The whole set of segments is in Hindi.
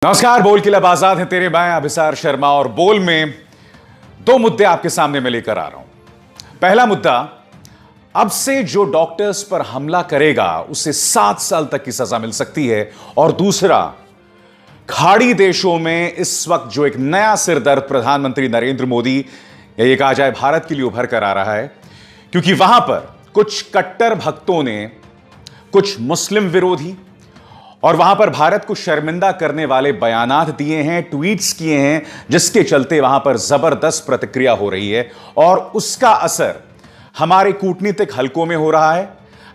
नमस्कार। बोल के लब आजाद है तेरे मैं अभिसार शर्मा और बोल में दो मुद्दे आपके सामने मैं लेकर आ रहा हूं। पहला मुद्दा, अब से जो डॉक्टर्स पर हमला करेगा उसे 7 साल तक की सजा मिल सकती है। और दूसरा, खाड़ी देशों में इस वक्त जो एक नया सिरदर्द प्रधानमंत्री नरेंद्र मोदी या ये कहा जाए भारत के लिए उभर कर आ रहा है, क्योंकि वहां पर कुछ कट्टर भक्तों ने कुछ मुस्लिम विरोधी और वहां पर भारत को शर्मिंदा करने वाले बयानात दिए हैं, ट्वीट्स किए हैं, जिसके चलते वहां पर जबरदस्त प्रतिक्रिया हो रही है। और उसका असर हमारे कूटनीतिक हलकों में हो रहा है।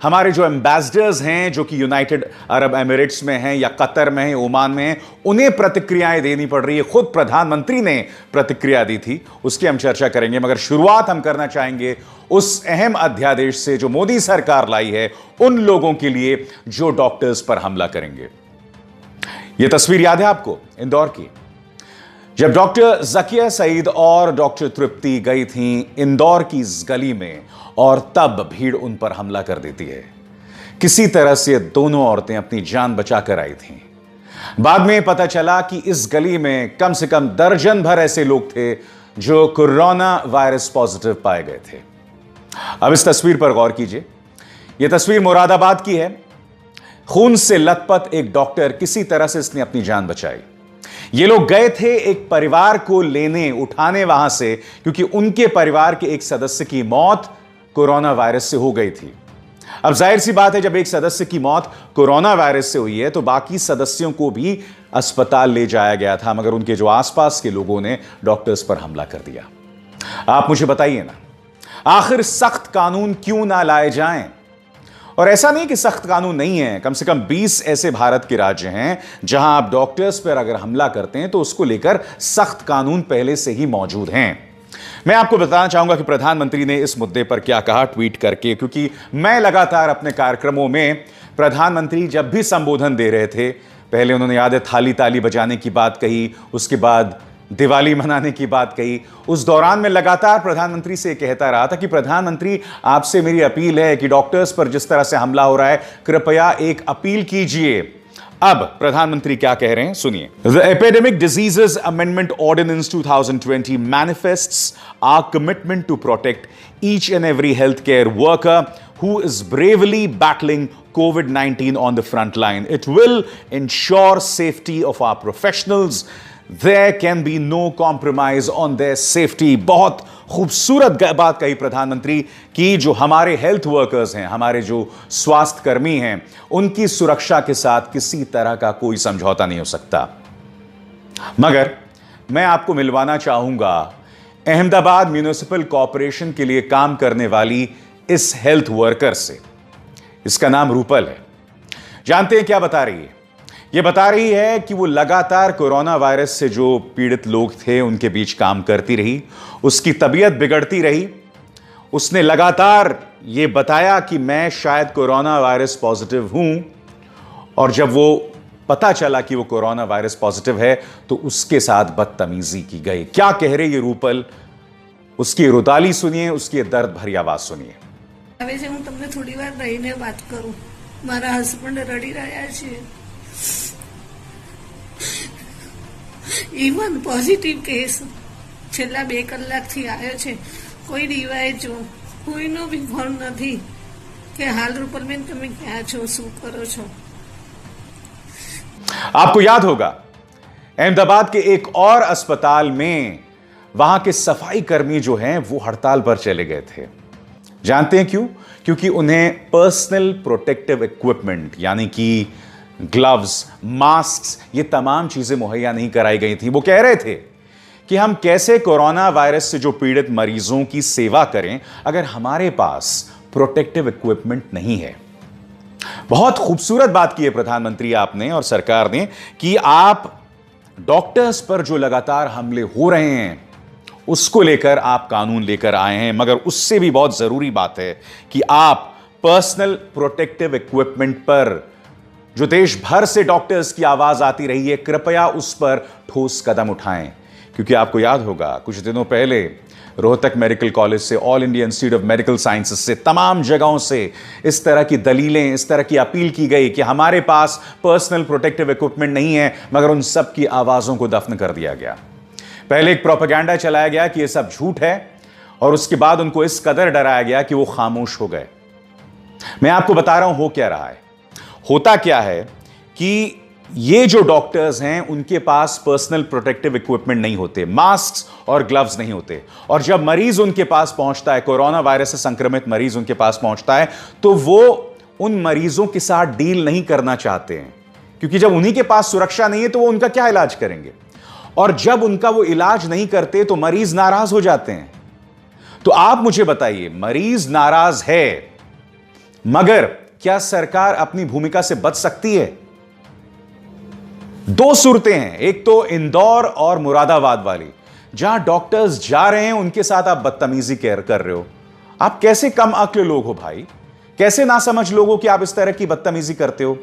हमारे जो एम्बेसडर्स हैं, जो कि यूनाइटेड अरब एमिरेट्स में हैं या कतर में हैं, ओमान में हैं, उन्हें प्रतिक्रियाएं देनी पड़ रही है। खुद प्रधानमंत्री ने प्रतिक्रिया दी थी, उसकी हम चर्चा करेंगे। मगर शुरुआत हम करना चाहेंगे उस अहम अध्यादेश से जो मोदी सरकार लाई है उन लोगों के लिए जो डॉक्टर्स पर हमला करेंगे। यह तस्वीर याद है आपको इंदौर की, जब डॉक्टर जकिया सईद और डॉक्टर तृप्ति गई थी इंदौर की इस गली में और तब भीड़ उन पर हमला कर देती है। किसी तरह से दोनों औरतें अपनी जान बचाकर आई थीं। बाद में पता चला कि इस गली में कम से कम दर्जन भर ऐसे लोग थे जो कोरोना वायरस पॉजिटिव पाए गए थे। अब इस तस्वीर पर गौर कीजिए। यह तस्वीर मुरादाबाद की है। खून से लथपथ एक डॉक्टर, किसी तरह से इसने अपनी जान बचाई। ये लोग गए थे एक परिवार को लेने उठाने वहां से, क्योंकि उनके परिवार के एक सदस्य की मौत कोरोना वायरस से हो गई थी। अब जाहिर सी बात है, जब एक सदस्य की मौत कोरोना वायरस से हुई है तो बाकी सदस्यों को भी अस्पताल ले जाया गया था, मगर उनके जो आसपास के लोगों ने डॉक्टर्स पर हमला कर दिया। आप मुझे बताइए ना, आखिर सख्त कानून क्यों ना लाए जाएं? और ऐसा नहीं कि सख्त कानून नहीं है, कम से कम 20 ऐसे भारत के राज्य हैं जहां आप डॉक्टर्स पर अगर हमला करते हैं तो उसको लेकर सख्त कानून पहले से ही मौजूद हैं। मैं आपको बताना चाहूंगा कि प्रधानमंत्री ने इस मुद्दे पर क्या कहा ट्वीट करके, क्योंकि मैं लगातार अपने कार्यक्रमों में प्रधानमंत्री जब भी संबोधन दे रहे थे, पहले उन्होंने याद है थाली ताली बजाने की बात कही, उसके बाद दिवाली मनाने की बात कही। उस दौरान मैं लगातार प्रधानमंत्री से कहता रहा था कि प्रधानमंत्री, आपसे मेरी अपील है कि डॉक्टर्स पर जिस तरह से हमला हो रहा है, कृपया एक अपील कीजिए। अब प्रधानमंत्री क्या कह रहे हैं, सुनिए। The epidemic diseases amendment ordinance 2020 manifests our commitment to protect each and every health care worker who is bravely battling COVID-19 on the front line. It will ensure safety of our professionals. There can be no compromise on their safety. बहुत खूबसूरत बात कही प्रधानमंत्री कि जो हमारे हेल्थ वर्कर्स हैं, हमारे जो स्वास्थ्य कर्मी हैं, उनकी सुरक्षा के साथ किसी तरह का कोई समझौता नहीं हो सकता। मगर मैं आपको मिलवाना चाहूंगा अहमदाबाद म्युनिसिपल कॉरपोरेशन के लिए काम करने वाली इस हेल्थ वर्कर से। इसका नाम रूपल है। जानते हैं क्या बता रही है? यह बता रही है कि वो लगातार कोरोना वायरस से जो पीड़ित लोग थे उनके बीच काम करती रही, उसकी तबीयत बिगड़ती रही। उसने लगातार ये बताया कि मैं शायद कोरोना वायरस पॉजिटिव हूं, और जब वो पता चला कि वो कोरोना वायरस पॉजिटिव है तो उसके साथ बदतमीजी की गई। क्या कह रही है रूपल, उसकी रुदाली सुनिए, उसकी दर्द भरी आवाज सुनिए। હવે છે હું તમને થોડી વાર રહીને વાત કરું. મારા હસબન્ડ રડી રહ્યા છે. ઇવન પોઝિટિવ કેસ છેલ્લા 2 કલાકથી આવ્યો છે. કોઈ ડીવાય જો કોઈનો બી ફોન નથી કે હાલ રૂપલબેન તમે ક્યાં છો, શું કરો છો. आपको याद होगा अहमदाबाद के एक और अस्पताल में वहां के सफाई कर्मी जो हैं वो हड़ताल पर चले गए थे। जानते हैं क्यों? क्योंकि उन्हें पर्सनल प्रोटेक्टिव इक्विपमेंट यानी कि ग्लव्स, मास्क, ये तमाम चीजें मुहैया नहीं कराई गई थी। वो कह रहे थे कि हम कैसे कोरोना वायरस से जो पीड़ित मरीजों की सेवा करें अगर हमारे पास प्रोटेक्टिव इक्विपमेंट नहीं है। बहुत खूबसूरत बात की है प्रधानमंत्री आपने और सरकार ने कि आप डॉक्टर्स पर जो लगातार हमले हो रहे हैं उसको लेकर आप कानून लेकर आए हैं, मगर उससे भी बहुत जरूरी बात है कि आप पर्सनल प्रोटेक्टिव इक्विपमेंट पर जो देश भर से डॉक्टर्स की आवाज आती रही है, कृपया उस पर ठोस कदम उठाएं। क्योंकि आपको याद होगा कुछ दिनों पहले रोहतक मेडिकल कॉलेज से, all India institute of medical sciences से, तमाम जगहों से इस तरह की दलीलें, इस तरह की अपील की गई कि हमारे पास पर्सनल प्रोटेक्टिव इक्विपमेंट नहीं है, मगर उन सब की आवाज़ों को दफन कर दिया गया। पहले एक प्रोपेगेंडा चलाया गया कि यह सब झूठ है और उसके बाद उनको इस कदर डराया गया कि वो खामोश हो गए। मैं आपको बता रहा हूं हो क्या रहा है। होता क्या है कि ये जो डॉक्टर्स हैं उनके पास पर्सनल प्रोटेक्टिव इक्विपमेंट नहीं होते, मास्क और ग्लव्स नहीं होते, और जब मरीज उनके पास पहुंचता है, कोरोना वायरस से संक्रमित मरीज उनके पास पहुंचता है, तो वो उन मरीजों के साथ डील नहीं करना चाहते हैं, क्योंकि जब उन्हीं के पास सुरक्षा नहीं है तो वो उनका क्या इलाज करेंगे, और जब उनका वो इलाज नहीं करते तो मरीज नाराज हो जाते हैं। तो आप मुझे बताइए, मरीज नाराज है, मगर क्या सरकार अपनी भूमिका से बच सकती है? दो सूरतें हैं, एक तो इंदौर और मुरादाबाद वाली, जहां डॉक्टर्स जा रहे हैं उनके साथ आप बदतमीजी कर रहे हो। आप कैसे कम अक्ल लोग हो भाई, कैसे ना समझ लोग हो कि आप इस तरह की बदतमीजी करते हो।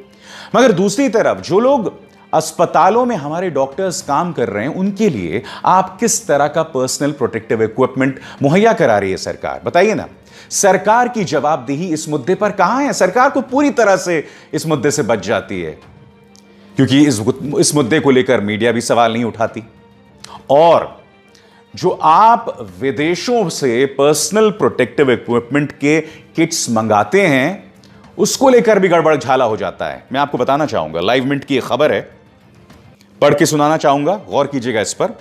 मगर दूसरी तरफ जो लोग अस्पतालों में हमारे डॉक्टर्स काम कर रहे हैं, उनके लिए आप किस तरह का पर्सनल प्रोटेक्टिव इक्विपमेंट मुहैया करा रही है सरकार? बताइए ना। सरकार की जवाबदेही इस मुद्दे पर कहां है? सरकार को पूरी तरह से इस मुद्दे से बच जाती है, क्योंकि इस मुद्दे को लेकर मीडिया भी सवाल नहीं उठाती। और जो आप विदेशों से पर्सनल प्रोटेक्टिव इक्विपमेंट के किट्स मंगाते हैं, उसको लेकर भी गड़बड़ झाला हो जाता है। मैं आपको बताना चाहूंगा, लाइव मिनट की एक खबर है, पढ़ के सुनाना चाहूंगा, गौर कीजिएगा इस पर।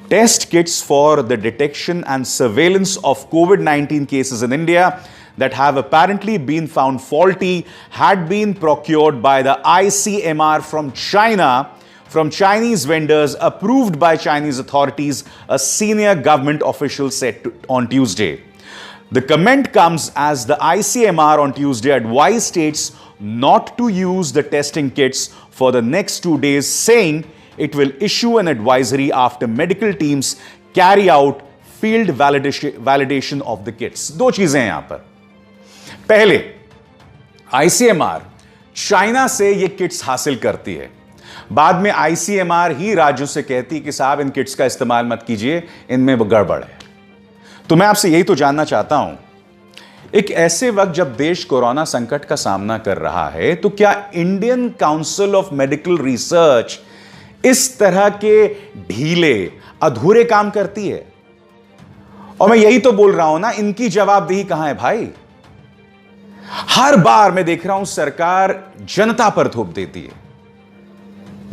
Test kits for the detection and surveillance of कोविड-19 cases in India that have apparently been found faulty had been procured by the ICMR from China, from Chinese vendors approved by Chinese authorities, a senior government official said on Tuesday. The comment comes as the ICMR on Tuesday advised states not to use the testing kits for the next 2 days, saying it will issue an advisory after medical teams carry out field validation of the kits. दो चीजें हैं यहां पर। पहले, आईसीएमआर चाइना से ये किट्स हासिल करती है, बाद में आईसीएमआर ही राज्यों से कहती है कि साहब इन किट्स का इस्तेमाल मत कीजिए, इनमें गड़बड़ है। तो मैं आपसे यही तो जानना चाहता हूं, एक ऐसे वक्त जब देश कोरोना संकट का सामना कर रहा है, तो क्या Indian council of medical research इस तरह के ढीले अधूरे काम करती है? और मैं यही तो बोल रहा हूं ना, इनकी जवाबदेही कहां है भाई? हर बार मैं देख रहा हूं सरकार जनता पर थोप देती है।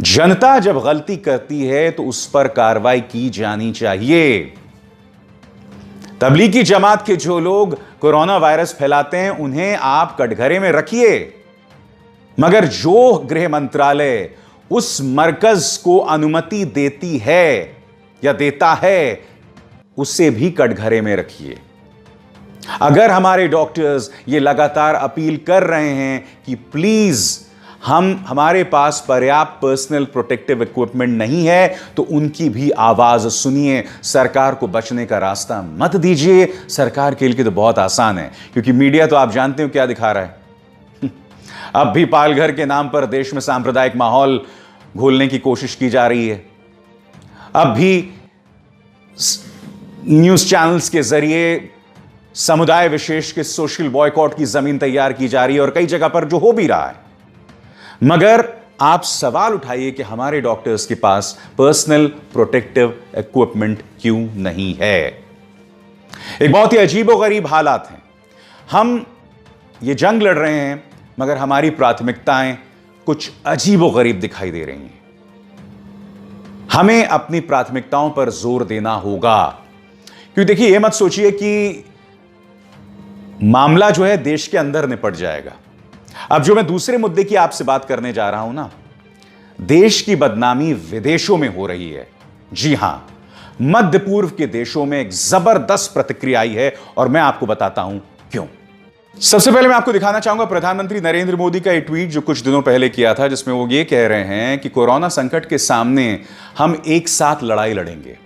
जनता जब गलती करती है तो उस पर कार्रवाई की जानी चाहिए। तबलीगी जमात के जो लोग कोरोना वायरस फैलाते हैं, उन्हें आप कटघरे में रखिए, मगर जो गृह मंत्रालय उस मरकज को अनुमति देती है या देता है, उसे भी कटघरे में रखिए। अगर हमारे डॉक्टर्स ये लगातार अपील कर रहे हैं कि प्लीज हमारे पास पर्याप्त पर्सनल प्रोटेक्टिव इक्विपमेंट नहीं है, तो उनकी भी आवाज सुनिए। सरकार को बचने का रास्ता मत दीजिए। सरकार के लिए तो बहुत आसान है, क्योंकि मीडिया तो आप जानते हो क्या दिखा रहा है। अब भी पालघर के नाम पर देश में सांप्रदायिक माहौल घोलने की कोशिश की जा रही है। अब भी न्यूज चैनल्स के जरिए समुदाय विशेष के सोशल बॉयकॉट की जमीन तैयार की जा रही है, और कई जगह पर जो हो भी रहा है। मगर आप सवाल उठाइए कि हमारे डॉक्टर्स के पास पर्सनल प्रोटेक्टिव इक्विपमेंट क्यों नहीं है? एक बहुत ही अजीबोगरीब हालात हैं। हम ये जंग लड़ रहे हैं, मगर हमारी प्राथमिकताएं कुछ अजीबोगरीब दिखाई दे रही हैं। हमें अपनी प्राथमिकताओं पर जोर देना होगा, क्योंकि देखिए, यह मत सोचिए कि मामला जो है देश के अंदर निपट जाएगा। अब जो मैं दूसरे मुद्दे की आपसे बात करने जा रहा हूं ना, देश की बदनामी विदेशों में हो रही है। जी हां, मध्य पूर्व के देशों में एक जबरदस्त प्रतिक्रिया आई है, और मैं आपको बताता हूं क्यों। सबसे पहले मैं आपको दिखाना चाहूंगा प्रधानमंत्री नरेंद्र मोदी का एक ट्वीट जो कुछ दिनों पहले किया था, जिसमें वो ये कह रहे हैं कि कोरोना संकट के सामने हम एक साथ लड़ाई लड़ेंगे,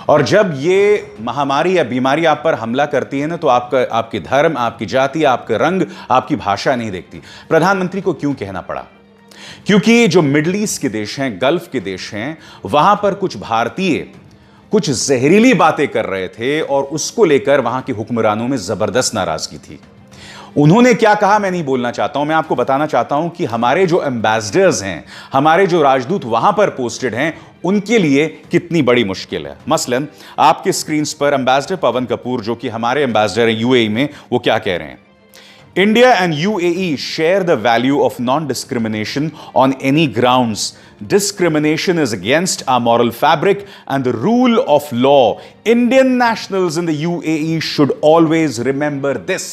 और जब ये महामारी या बीमारी आप पर हमला करती है ना, तो आपके धर्म, आपकी जाति, आपका रंग, आपकी भाषा नहीं देखती। प्रधानमंत्री को क्यों कहना पड़ा? क्योंकि जो मिडिल ईस्ट के देश हैं, गल्फ के देश हैं, वहां पर कुछ भारतीय कुछ जहरीली बातें कर रहे थे और उसको लेकर वहां के हुक्मरानों में जबरदस्त नाराजगी थी। उन्होंने क्या कहा मैं नहीं बोलना चाहता हूं, मैं आपको बताना चाहता हूं कि हमारे जो एम्बेसडर्स हैं, हमारे जो राजदूत वहां पर पोस्टेड हैं, उनके लिए कितनी बड़ी मुश्किल है। मसलन आपके स्क्रीन पर एम्बेसडर पवन कपूर, जो कि हमारे एम्बेसडर हैं यूएई में, वो क्या कह रहे हैं। India and UAE share the value of non-discrimination on any grounds. Discrimination is against our moral fabric and the rule of law. Indian nationals in the UAE should always remember this.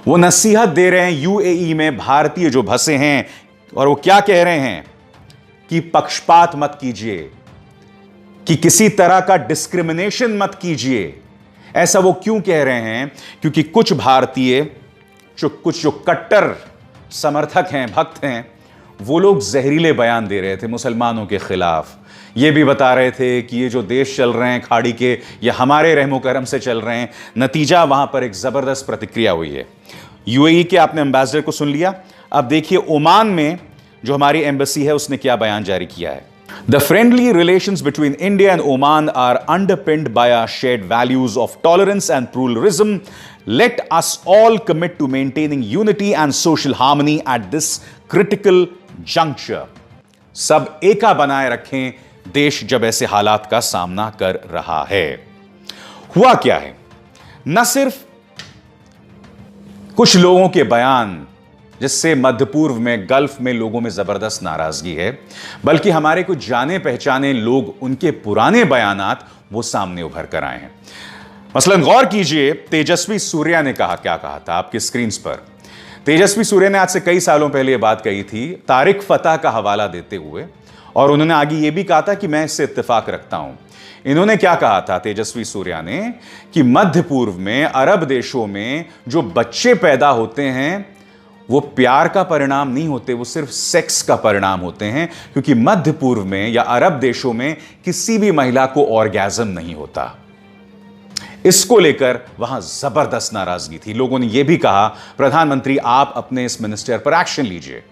वो नसीहत दे रहे हैं यूएई में भारतीय जो बसे हैं, और वो क्या कह रहे हैं कि पक्षपात मत कीजिए, कि किसी तरह का डिस्क्रिमिनेशन मत कीजिए। ऐसा वो क्यों कह रहे हैं? क्योंकि कुछ भारतीय कुछ जो कट्टर समर्थक हैं, भक्त हैं, वो लोग जहरीले बयान दे रहे थे मुसलमानों के खिलाफ। ये भी बता रहे थे कि ये जो देश चल रहे हैं खाड़ी के, ये हमारे रहमो करम से चल रहे हैं। नतीजा वहां पर एक जबरदस्त प्रतिक्रिया हुई है। यूएई के आपने एम्बेसडर को सुन लिया, अब देखिए ओमान में जो हमारी एम्बेसी है उसने क्या बयान जारी किया है। The friendly relations between India and Oman are underpinned by our shared values of tolerance and pluralism. Let us all commit to maintaining unity and social harmony at this critical juncture. सब एका बनाए रखें, देश जब ऐसे हालात का सामना कर रहा है। हुआ क्या है? न सिर्फ कुछ लोगों के बयान जिससे मध्य पूर्व में, गल्फ में लोगों में जबरदस्त नाराजगी है, बल्कि हमारे कुछ जाने पहचाने लोग, उनके पुराने बयानात वो सामने उभर कर आए हैं। मसलन गौर कीजिए, तेजस्वी सूर्या ने क्या कहा था आपकी स्क्रीन पर। तेजस्वी सूर्या ने आज से कई सालों पहले यह बात कही थी तारिक फतह का हवाला देते हुए, और उन्होंने आगे यह भी कहा था कि मैं इससे इत्तेफाक रखता हूं। इन्होंने क्या कहा था तेजस्वी सूर्या ने, कि मध्य पूर्व में, अरब देशों में जो बच्चे पैदा होते हैं वो प्यार का परिणाम नहीं होते, वो सिर्फ सेक्स का परिणाम होते हैं, क्योंकि मध्य पूर्व में या अरब देशों में किसी भी महिला को ऑर्गेज़म नहीं होता। इसको लेकर वहां जबरदस्त नाराजगी थी। लोगों ने यह भी कहा, प्रधानमंत्री आप अपने इस मिनिस्टर पर एक्शन लीजिए।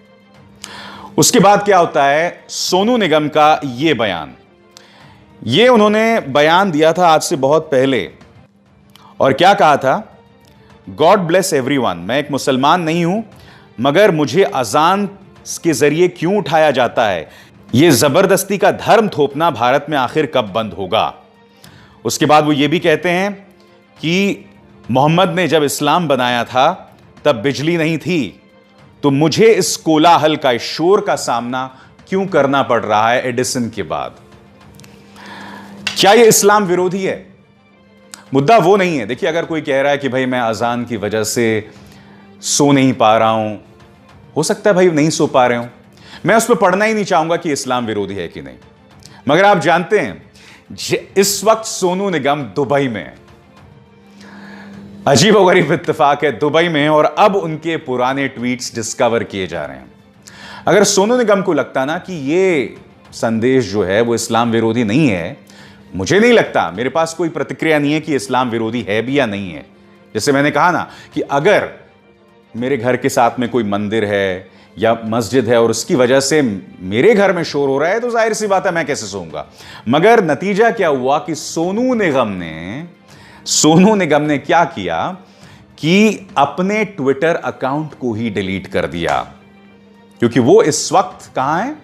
उसके बाद क्या होता है, सोनू निगम का यह बयान, यह उन्होंने बयान दिया था आज से बहुत पहले, और क्या कहा था, गॉड ब्लेस एवरीवन, मैं एक मुसलमान नहीं हूं, मगर मुझे अजान के जरिए क्यों उठाया जाता है? यह जबरदस्ती का धर्म थोपना भारत में आखिर कब बंद होगा? उसके बाद वो ये भी कहते हैं कि मोहम्मद ने जब इस्लाम बनाया था तब बिजली नहीं थी, तो मुझे इस कोलाहल का, इस शोर का सामना क्यों करना पड़ रहा है एडिसन के बाद? क्या यह इस्लाम विरोधी है? मुद्दा वो नहीं है। देखिए, अगर कोई कह रहा है कि भाई मैं अजान की वजह से सो नहीं पा रहा हूं, हो सकता है भाई नहीं सो पा रहे हो, मैं उस पर पढ़ना ही नहीं चाहूंगा कि इस्लाम विरोधी है कि नहीं। मगर आप जानते हैं इस वक्त सोनू निगम दुबई में है। अजीबोगरीब इत्तेफाक है, दुबई में है, और अब उनके पुराने ट्वीट्स डिस्कवर किए जा रहे हैं। अगर सोनू निगम को लगता ना कि ये संदेश जो है वो इस्लाम विरोधी नहीं है, मुझे नहीं लगता, मेरे पास कोई प्रतिक्रिया नहीं है कि इस्लाम विरोधी है भी या नहीं है। जैसे मैंने कहा ना कि अगर मेरे घर के साथ में कोई मंदिर है या मस्जिद है और उसकी वजह से मेरे घर में शोर हो रहा है, तो जाहिर सी बात है मैं कैसे सोऊंगा। मगर नतीजा क्या हुआ कि सोनू निगम ने क्या किया कि अपने ट्विटर अकाउंट को ही डिलीट कर दिया, क्योंकि वो इस वक्त कहां है?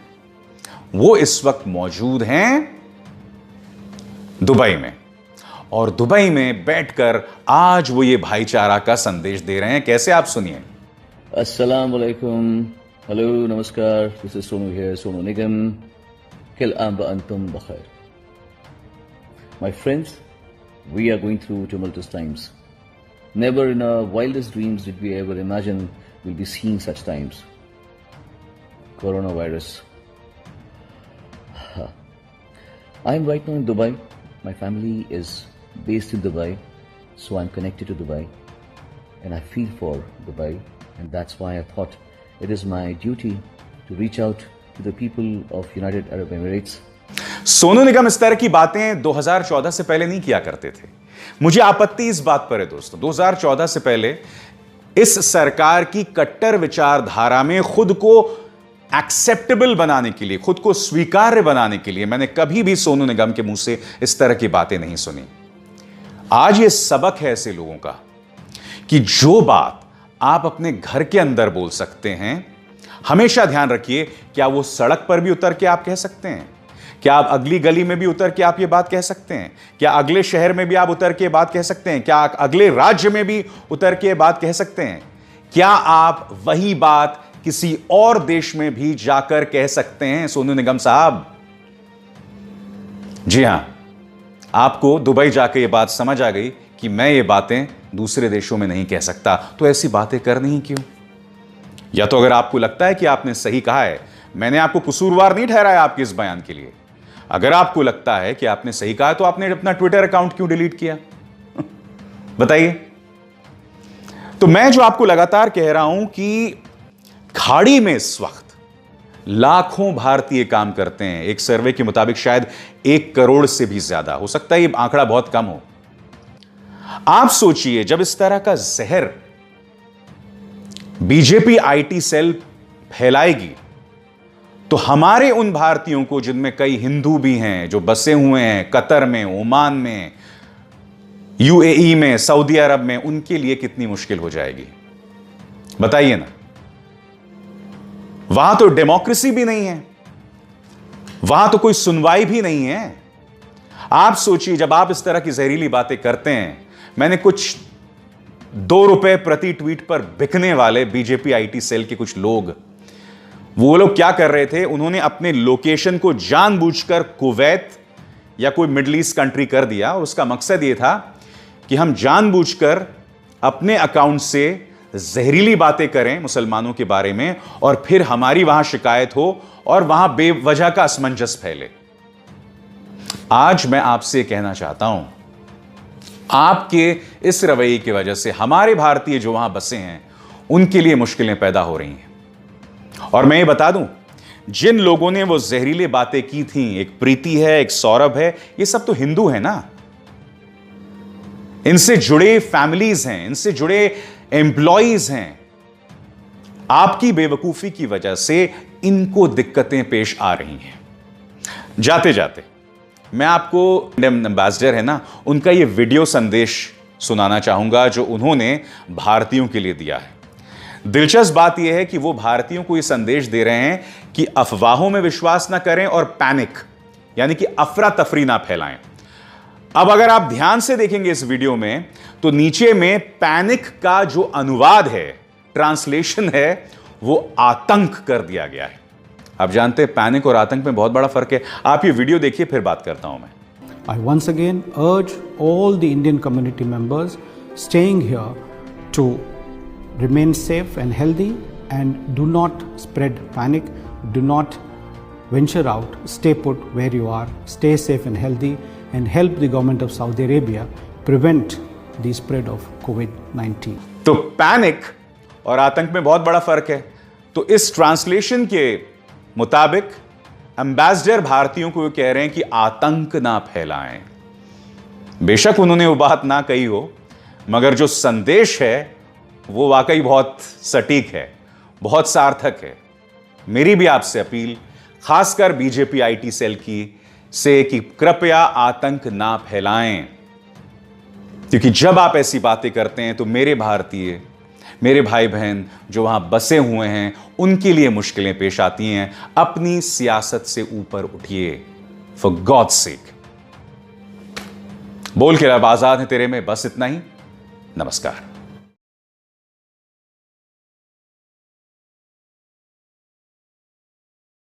वो इस वक्त मौजूद हैं दुबई में, और दुबई में बैठकर आज वो ये भाईचारा का संदेश दे रहे हैं। कैसे, आप सुनिए। अस्सलाम वालेकुम, हेलो, नमस्कार, this is Sonu here, Sonu Nigam. किल आम व अंतुम बखैर। My friends, we are going through tumultuous times. Never in our wildest dreams did we ever imagine we'll be seeing such times. Coronavirus. I am right now in Dubai. My family is based in Dubai, so I'm connected to Dubai, and I feel for Dubai, and that's why I thought it is my duty to reach out to the people of United Arab Emirates. Sonu Nigam इस तरह की बातें 2014 से पहले नहीं किया करते थे। मुझे आपत्ति इस बात पर है दोस्तों, 2014 से पहले इस सरकार की कट्टर विचारधारा में खुद को एक्सेप्टेबल बनाने के लिए, खुद को स्वीकार्य बनाने के लिए मैंने कभी भी सोनू निगम के मुंह से इस तरह की बातें नहीं सुनी। आज ये सबक है ऐसे लोगों का कि जो बात आप अपने घर के अंदर बोल सकते हैं, हमेशा ध्यान रखिए, क्या वो सड़क पर भी उतर के आप कह सकते हैं? क्या आप अगली गली में भी उतर के आप ये बात कह सकते हैं? क्या अगले शहर में भी आप उतर के बात कह सकते हैं? क्या अगले राज्य में भी उतर के बात कह सकते हैं? क्या आप वही बात किसी और देश में भी जाकर कह सकते हैं? सोनू निगम साहब, जी हां, आपको दुबई जाकर यह बात समझ आ गई कि मैं ये बातें दूसरे देशों में नहीं कह सकता, तो ऐसी बातें करनी ही क्यों? या तो अगर आपको लगता है कि आपने सही कहा है, मैंने आपको कसूरवार नहीं ठहराया आपके इस बयान के लिए। अगर आपको लगता है कि आपने सही कहा, तो आपने अपना ट्विटर अकाउंट क्यों डिलीट किया? बताइए। तो मैं जो आपको लगातार कह रहा हूं कि खाड़ी में इस वक्त लाखों भारतीय काम करते हैं। एक सर्वे के मुताबिक शायद 1 करोड़ से भी ज्यादा, हो सकता है ये आंकड़ा बहुत कम हो। आप सोचिए, जब इस तरह का जहर बीजेपी आईटी सेल फैलाएगी, तो हमारे उन भारतीयों को, जिनमें कई हिंदू भी हैं, जो बसे हुए हैं कतर में, ओमान में, यूएई में, सऊदी अरब में, उनके लिए कितनी मुश्किल हो जाएगी, बताइए ना। वहां तो डेमोक्रेसी भी नहीं है, वहां तो कोई सुनवाई भी नहीं है। आप सोचिए, जब आप इस तरह की जहरीली बातें करते हैं, मैंने कुछ 2 रुपए प्रति ट्वीट पर बिकने वाले बीजेपी आईटी सेल के कुछ लोग, वो लोग क्या कर रहे थे, उन्होंने अपने लोकेशन को जानबूझकर कुवैत या कोई मिडिल ईस्ट कंट्री कर दिया, और उसका मकसद यह था कि हम जानबूझकर अपने अकाउंट से जहरीली बातें करें मुसलमानों के बारे में, और फिर हमारी वहां शिकायत हो और वहां बेवजह का असमंजस फैले। आज मैं आपसे कहना चाहता हूं, आपके इस रवैये की वजह से हमारे भारतीय जो वहां बसे हैं, उनके लिए मुश्किलें पैदा हो रही हैं। और मैं ये बता दूं, जिन लोगों ने वो जहरीली बातें की थी, एक प्रीति है, एक सौरभ है, ये सब तो हिंदू है ना, इनसे जुड़े फैमिलीज हैं, इनसे जुड़े एम्प्लॉइज हैं। आपकी बेवकूफी की वजह से इनको दिक्कतें पेश आ रही हैं। जाते जाते मैं आपको इंडियन एम्बेसडर है ना, उनका ये वीडियो संदेश सुनाना चाहूंगा जो उन्होंने भारतीयों के लिए दिया है। दिलचस्प बात यह है कि वो भारतीयों को यह संदेश दे रहे हैं कि अफवाहों में विश्वास ना करें और पैनिक यानी कि अफरा तफरी ना फैलाएं। अब अगर आप ध्यान से देखेंगे इस वीडियो में, तो नीचे में पैनिक का जो अनुवाद है, ट्रांसलेशन है, वो आतंक कर दिया गया है। आप जानते हैं पैनिक और आतंक में बहुत बड़ा फर्क है। आप ये वीडियो देखिए, फिर बात करता हूं मैं। I once again urge all the Indian community members staying here to remain safe and healthy and do not spread panic, do not venture out, stay put where you are, stay safe and healthy and help the government of Saudi Arabia prevent the spread of COVID-19. तो पैनिक और आतंक में बहुत बड़ा फर्क है। तो इस ट्रांसलेशन के मुताबिक एम्बेसडर भारतीयों को कह रहे हैं कि आतंक ना फैलाएं। बेशक उन्होंने वो बात ना कही हो, मगर जो संदेश है वो वाकई बहुत सटीक है, बहुत सार्थक है। मेरी भी आपसे अपील, खासकर बीजेपी आईटी सेल की से, कि कृपया आतंक ना फैलाएं, क्योंकि जब आप ऐसी बातें करते हैं तो मेरे भारतीय, मेरे भाई बहन जो वहां बसे हुए हैं, उनके लिए मुश्किलें पेश आती हैं। अपनी सियासत से ऊपर उठिए, फॉर गॉड्स सेक। बोल के रब आजाद है तेरे में, बस इतना ही। नमस्कार।